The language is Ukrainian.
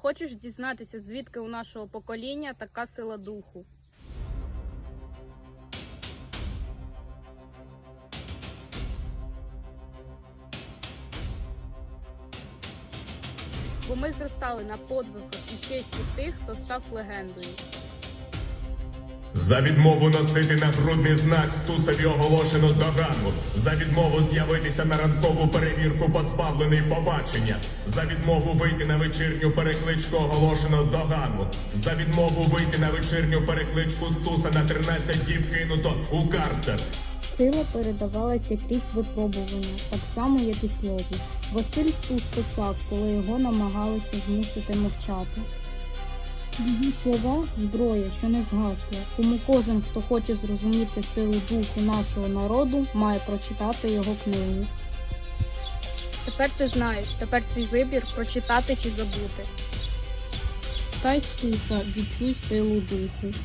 Хочеш дізнатися, звідки у нашого покоління така сила духу? Бо ми зростали на подвигах і честі тих, хто став легендою. За відмову носити нагрудний знак Стусові оголошено догану. За відмову з'явитися на ранкову перевірку позбавлений побачення. За відмову вийти на вечірню перекличку оголошено догану. За відмову вийти на вечірню перекличку Стуса на 13 діб кинуто у карцер. Сила передавалася крізь випробування, так само, як і слово. Василь Стус писав, коли його намагалися змусити мовчати. Її слова – зброя, що не згасла. Тому кожен, хто хоче зрозуміти силу духу нашого народу, має прочитати його книгу. Тепер ти знаєш, тепер твій вибір – прочитати чи забути. Читай Стуса, відчуй силу духу.